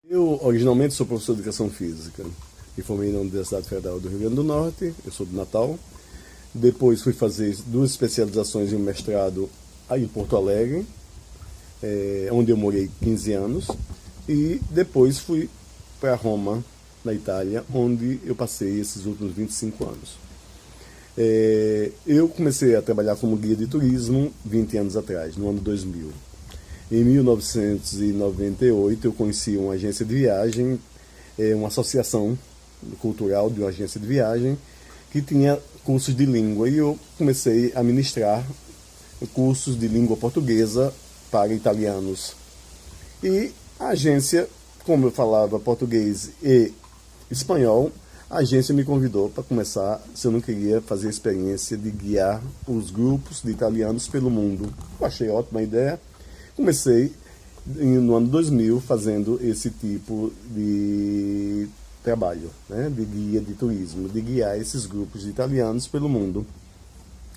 Eu originalmente sou professor de educação física. Me formei na Universidade Federal do Rio Grande do Norte, eu sou de Natal. Depois fui fazer 2 especializações e um mestrado aí em Porto Alegre, onde eu morei 15 anos. E depois fui para Roma, na Itália, onde eu passei esses últimos 25 anos. Eu comecei a trabalhar como guia de turismo 20 anos atrás, no ano 2000. Em 1998 eu conheci uma agência de viagem, uma associação cultural de uma agência de viagem que tinha cursos de língua, e eu comecei a ministrar cursos de língua portuguesa para italianos. E a agência, como eu falava português e espanhol, a agência me convidou para começar, se eu não queria fazer a experiência de guiar os grupos de italianos pelo mundo. Eu achei ótima ideia. Comecei no ano 2000 fazendo esse tipo de trabalho, né, de guia de turismo, de guiar esses grupos de italianos pelo mundo.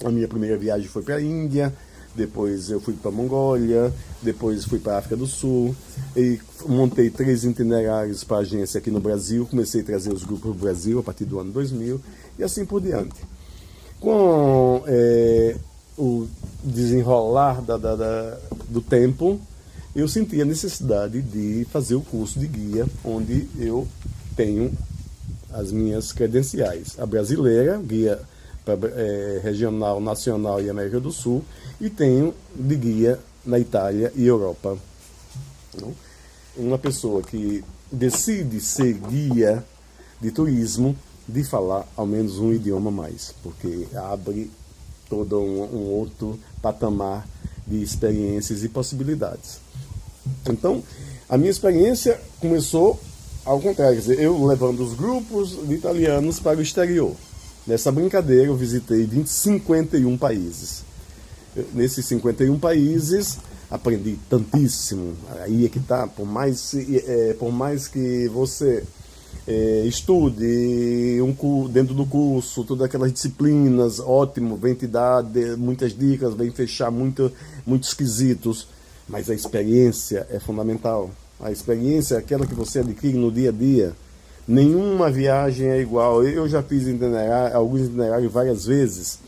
A minha primeira viagem foi para a Índia, depois eu fui para a Mongólia, depois fui para a África do Sul, e montei 3 itinerários para a agência aqui no Brasil, comecei a trazer os grupos do Brasil a partir do ano 2000, e assim por diante. Com o desenrolar do tempo, eu senti a necessidade de fazer o curso de guia, onde eu tenho as minhas credenciais. A brasileira, guia regional, nacional e América do Sul, e tenho de guia na Itália e Europa. Então, uma pessoa que decide ser guia de turismo, de falar ao menos um idioma a mais, porque abre todo um outro patamar de experiências e possibilidades. Então, a minha experiência começou ao contrário, quer dizer, eu levando os grupos de italianos para o exterior. Nessa brincadeira eu visitei 51 países. Nesses 51 países aprendi tantíssimo. Aí é que tá, por mais que você estude dentro do curso, todas aquelas disciplinas, ótimo, vem te dar muitas dicas, vem fechar muitos quesitos, mas a experiência é fundamental. A experiência é aquela que você adquire no dia a dia. Nenhuma viagem é igual. Eu já fiz alguns itinerários várias vezes.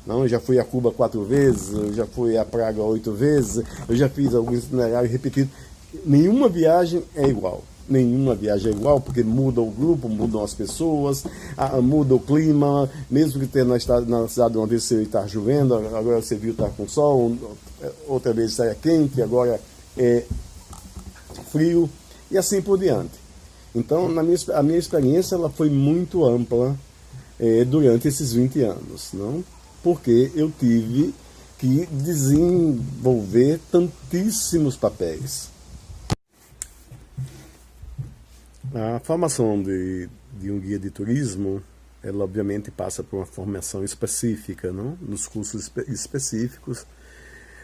Não, eu já fui a Cuba 4 vezes, eu já fui a Praga 8 vezes, eu já fiz alguns itinerários repetidos. Nenhuma viagem é igual. Nenhuma viagem é igual, porque muda o grupo, mudam as pessoas, muda o clima, mesmo que tenha na cidade uma vez você está chovendo, agora você viu estar com sol, outra vez está quente, agora é frio, e assim por diante. Então, a minha experiência ela foi muito ampla durante esses 20 anos, não? Porque eu tive que desenvolver tantíssimos papéis. A formação de um guia de turismo, ela obviamente passa por uma formação específica, não? Nos cursos específicos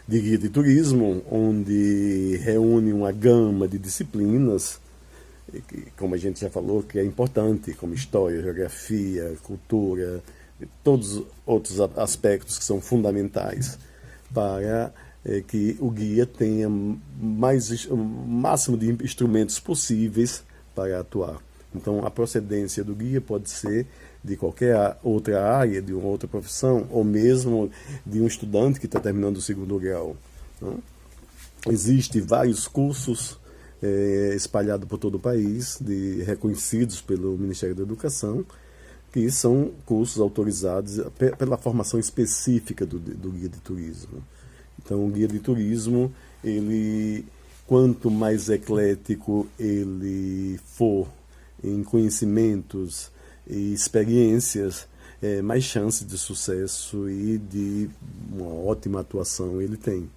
de guia de turismo, onde reúne uma gama de disciplinas, como a gente já falou, que é importante, como história, geografia, cultura, todos os outros aspectos que são fundamentais para que o guia tenha o máximo de instrumentos possíveis para atuar. Então, a procedência do guia pode ser de qualquer outra área, de uma outra profissão, ou mesmo de um estudante que está terminando o 2º grau. Não? Existem vários cursos espalhados por todo o país, reconhecidos pelo Ministério da Educação, que são cursos autorizados pela formação específica do guia de turismo. Então, o guia de turismo, quanto mais eclético ele for em conhecimentos e experiências, mais chances de sucesso e de uma ótima atuação ele tem.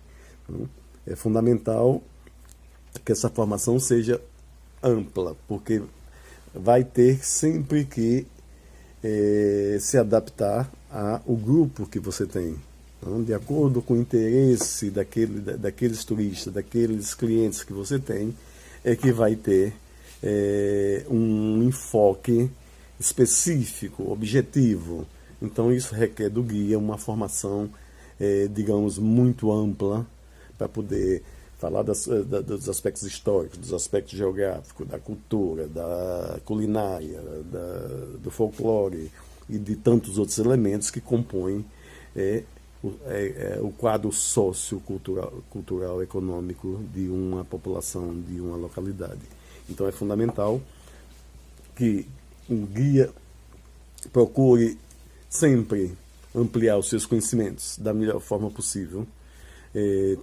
Então, é fundamental que essa formação seja ampla, porque vai ter sempre que se adaptar ao grupo que você tem. Então, de acordo com o interesse daqueles turistas, daqueles clientes que você tem, é que vai ter um enfoque específico, objetivo. Então isso requer do guia uma formação, digamos, muito ampla, para poder falar dos aspectos históricos, dos aspectos geográficos, da cultura, da culinária, do folclore e de tantos outros elementos que compõem o quadro sociocultural, econômico de uma população, de uma localidade. Então é fundamental que um guia procure sempre ampliar os seus conhecimentos da melhor forma possível,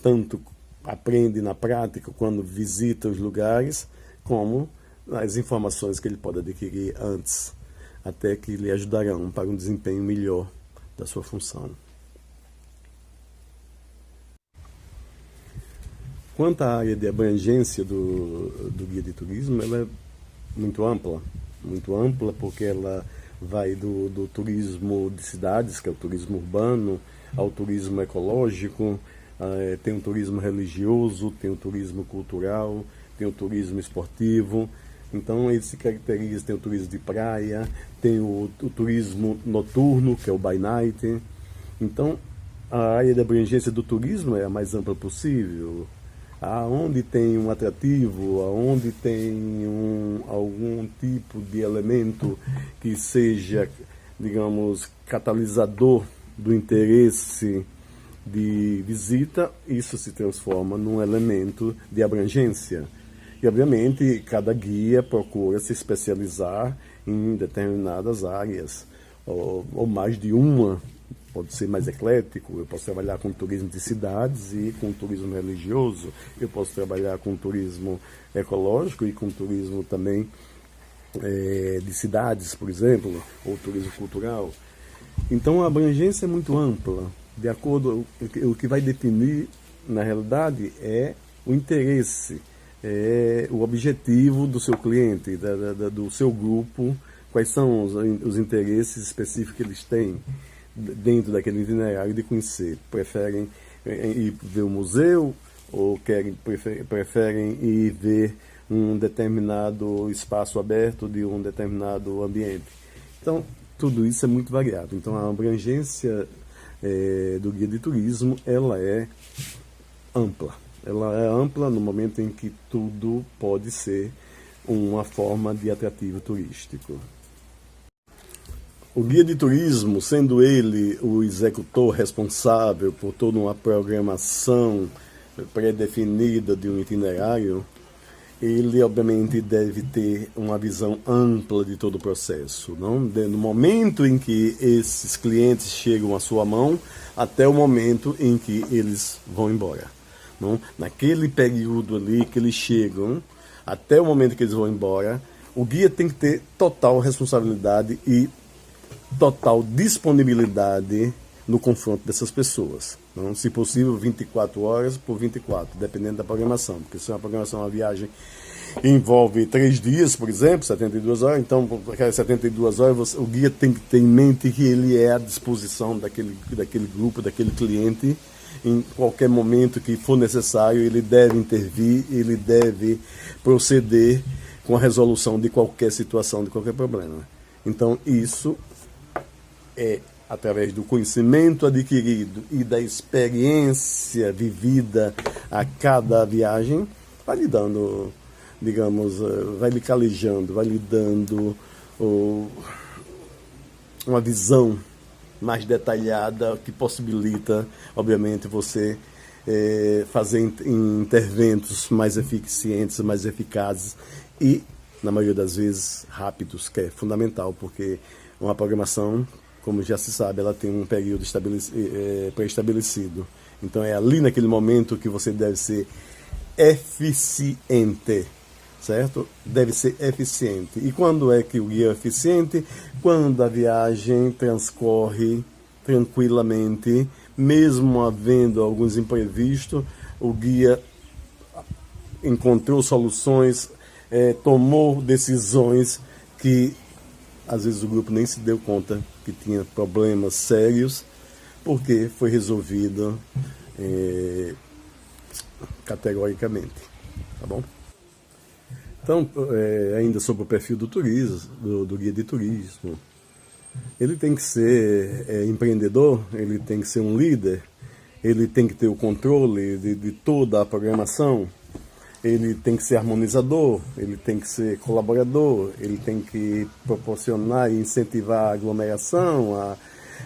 tanto aprende na prática quando visita os lugares, como as informações que ele pode adquirir antes, até que lhe ajudarão para um desempenho melhor da sua função. Quanto à área de abrangência do guia de turismo, ela é muito ampla porque ela vai do turismo de cidades, que é o turismo urbano, ao turismo ecológico, tem o turismo religioso, tem o turismo cultural, tem o turismo esportivo. Então ele se caracteriza, tem o turismo de praia, tem o turismo noturno, que é o by night. Então a área de abrangência do turismo é a mais ampla possível. Aonde tem um atrativo, aonde tem algum tipo de elemento que seja, digamos, catalisador do interesse de visita, isso se transforma num elemento de abrangência. E, obviamente, cada guia procura se especializar em determinadas áreas, ou mais de uma. Pode ser mais eclético, eu posso trabalhar com turismo de cidades e com turismo religioso, eu posso trabalhar com turismo ecológico e com turismo também de cidades, por exemplo, ou turismo cultural. Então a abrangência é muito ampla, de acordo o que vai definir, na realidade, é o interesse, é o objetivo do seu cliente, do seu grupo, quais são os interesses específicos que eles têm dentro daquele itinerário de conhecer. Preferem ir ver o museu ou preferem ir ver um determinado espaço aberto de um determinado ambiente. Então, tudo isso é muito variado. Então, a abrangência do guia de turismo, ela é ampla. Ela é ampla no momento em que tudo pode ser uma forma de atrativo turístico. O guia de turismo, sendo ele o executor responsável por toda uma programação pré-definida de um itinerário, ele obviamente deve ter uma visão ampla de todo o processo, não? No momento em que esses clientes chegam à sua mão, até o momento em que eles vão embora. Não? Naquele período ali que eles chegam, até o momento que eles vão embora, o guia tem que ter total responsabilidade e total disponibilidade no confronto dessas pessoas. Não? Se possível, 24 horas por 24, dependendo da programação. Porque se uma programação, uma viagem envolve 3 dias, por exemplo, 72 horas, então, por aquelas 72 horas, o guia tem que ter em mente que ele é à disposição daquele grupo, daquele cliente, em qualquer momento que for necessário, ele deve intervir, ele deve proceder com a resolução de qualquer situação, de qualquer problema. Então, isso é através do conhecimento adquirido e da experiência vivida a cada viagem, vai lhe dando, digamos, vai lhe calejando, vai lhe dando uma visão mais detalhada que possibilita, obviamente, você fazer interventos mais eficientes, mais eficazes e, na maioria das vezes, rápidos, que é fundamental, porque uma programação, como já se sabe, ela tem um período pré-estabelecido. Então é ali naquele momento que você deve ser eficiente, certo? Deve ser eficiente. E quando é que o guia é eficiente? Quando a viagem transcorre tranquilamente, mesmo havendo alguns imprevistos, o guia encontrou soluções, tomou decisões que às vezes o grupo nem se deu conta que tinha problemas sérios, porque foi resolvido categoricamente. Tá bom? Então, ainda sobre o perfil do turismo, do guia de turismo, ele tem que ser empreendedor, ele tem que ser um líder, ele tem que ter o controle de toda a programação, ele tem que ser harmonizador, ele tem que ser colaborador, ele tem que proporcionar e incentivar a aglomeração,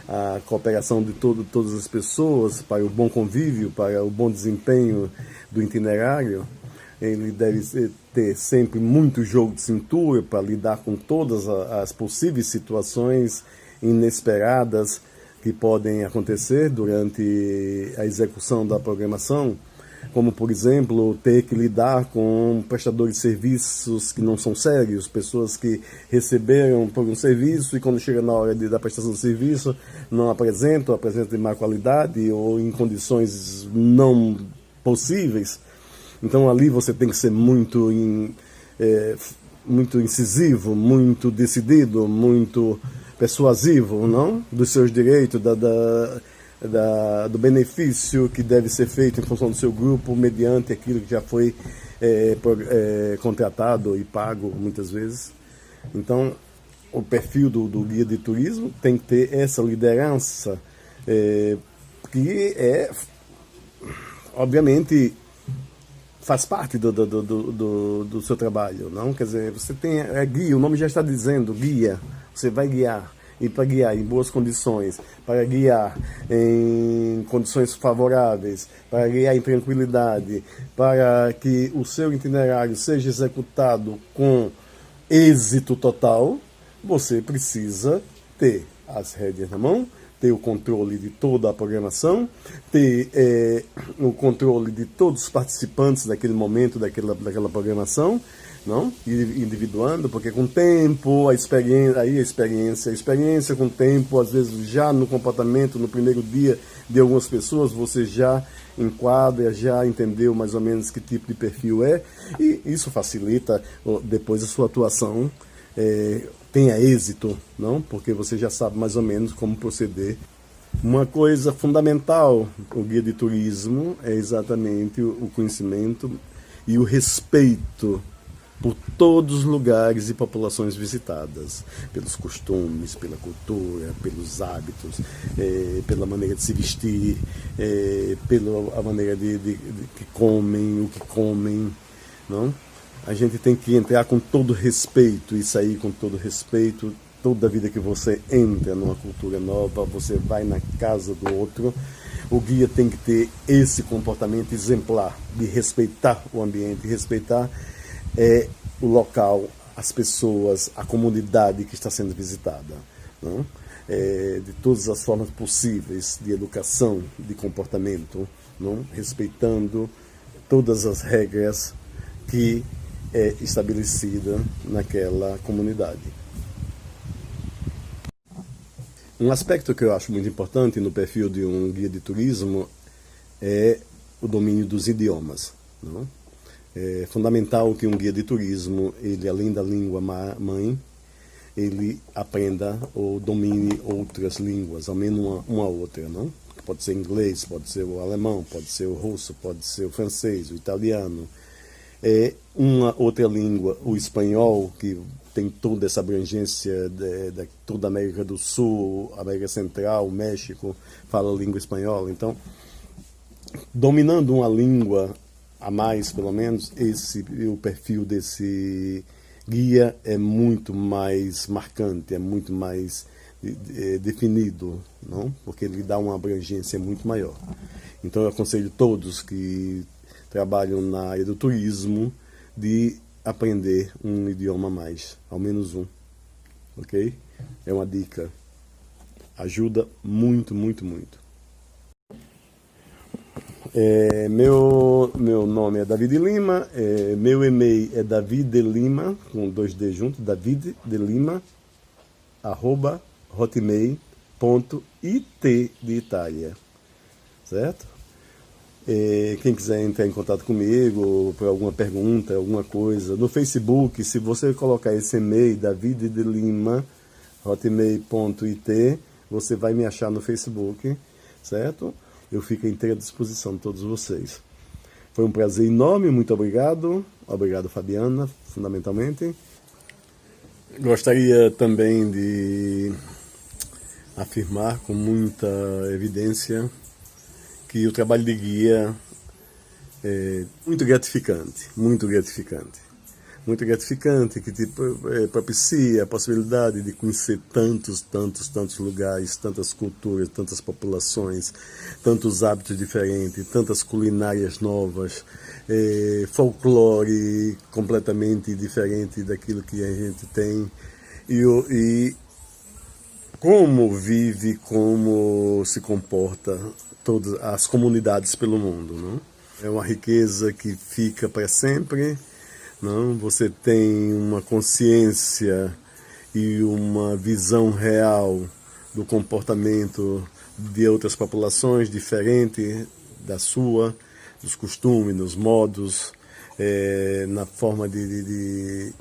a cooperação de todas as pessoas para o bom convívio, para o bom desempenho do itinerário. Ele deve ter sempre muito jogo de cintura para lidar com todas as possíveis situações inesperadas que podem acontecer durante a execução da programação, como, por exemplo, ter que lidar com prestadores de serviços que não são sérios, pessoas que receberam por um serviço e quando chega na hora da prestação do serviço não apresentam de má qualidade ou em condições não possíveis. Então ali você tem que ser muito incisivo, muito decidido, muito persuasivo, não? Dos seus direitos, do benefício que deve ser feito em função do seu grupo, mediante aquilo que já foi contratado e pago muitas vezes. Então, o perfil do guia de turismo tem que ter essa liderança, que obviamente, faz parte do seu trabalho, não? Quer dizer, você tem guia, o nome já está dizendo, guia, você vai guiar. E para guiar em boas condições, para guiar em condições favoráveis, para guiar em tranquilidade, para que o seu itinerário seja executado com êxito total, você precisa ter as rédeas na mão, ter o controle de toda a programação, ter o controle de todos os participantes daquele momento, daquela programação, não? Individuando, porque com o tempo, a experiência com o tempo, às vezes já no comportamento, no primeiro dia de algumas pessoas, você já enquadra, já entendeu mais ou menos que tipo de perfil é, e isso facilita depois a sua atuação, tenha êxito, não? Porque você já sabe mais ou menos como proceder. Uma coisa fundamental o guia de turismo é exatamente o conhecimento e o respeito por todos os lugares e populações visitadas, pelos costumes, pela cultura, pelos hábitos, pela maneira de se vestir, pela maneira que comem, o que comem, não? A gente tem que entrar com todo respeito e sair com todo respeito. Toda vida que você entra numa cultura nova, você vai na casa do outro, o guia tem que ter esse comportamento exemplar de respeitar o ambiente, respeitar o local, as pessoas, a comunidade que está sendo visitada, não? De todas as formas possíveis de educação, de comportamento, não? Respeitando todas as regras que é estabelecida naquela comunidade. Um aspecto que eu acho muito importante no perfil de um guia de turismo é o domínio dos idiomas, não? É fundamental que um guia de turismo, ele além da língua mãe, ele aprenda ou domine outras línguas, ao menos uma outra, não? Pode ser inglês, pode ser o alemão, pode ser o russo, pode ser o francês, o italiano. Uma outra língua, o espanhol, que tem toda essa abrangência de toda a América do Sul, América Central, México, fala a língua espanhola. Então, dominando uma língua a mais, pelo menos, o perfil desse guia é muito mais marcante, é muito mais definido, não? Porque ele dá uma abrangência muito maior. Então, eu aconselho todos que trabalham na área do turismo de aprender um idioma a mais, ao menos um, ok? É uma dica, ajuda muito, muito, muito. Meu nome é David Lima, meu e-mail é daviddelima, com 2D junto, daviddelima, @hotmail.it de Itália, certo? Quem quiser entrar em contato comigo por alguma pergunta, alguma coisa, no Facebook, se você colocar esse e-mail, daviddelima, hotmail.it, você vai me achar no Facebook, certo? Eu fico à inteira disposição de todos vocês. Foi um prazer enorme, muito obrigado. Obrigado, Fabiana, fundamentalmente. Gostaria também de afirmar com muita evidência que o trabalho de guia é muito gratificante, muito gratificante. Muito gratificante, que te propicia a possibilidade de conhecer tantos lugares, tantas culturas, tantas populações, tantos hábitos diferentes, tantas culinárias novas, folclore completamente diferente daquilo que a gente tem, e como vive, como se comporta todas as comunidades pelo mundo, não? É uma riqueza que fica para sempre. Não, você tem uma consciência e uma visão real do comportamento de outras populações diferente da sua, dos costumes, dos modos, na forma de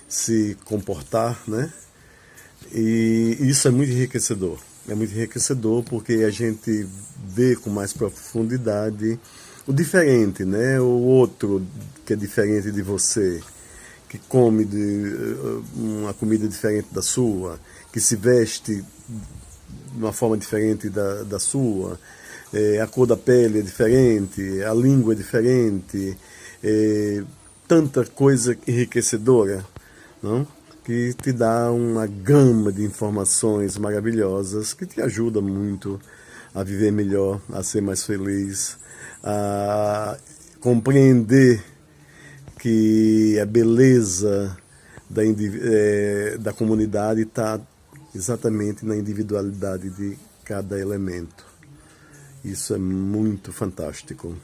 se comportar, né? E isso é muito enriquecedor. É muito enriquecedor porque a gente vê com mais profundidade o diferente, né? O outro que é diferente de você, que come uma comida diferente da sua, que se veste de uma forma diferente da sua, a cor da pele é diferente, a língua é diferente, tanta coisa enriquecedora, não? Que te dá uma gama de informações maravilhosas que te ajuda muito a viver melhor, a ser mais feliz, a compreender que a beleza da comunidade está exatamente na individualidade de cada elemento. Isso é muito fantástico.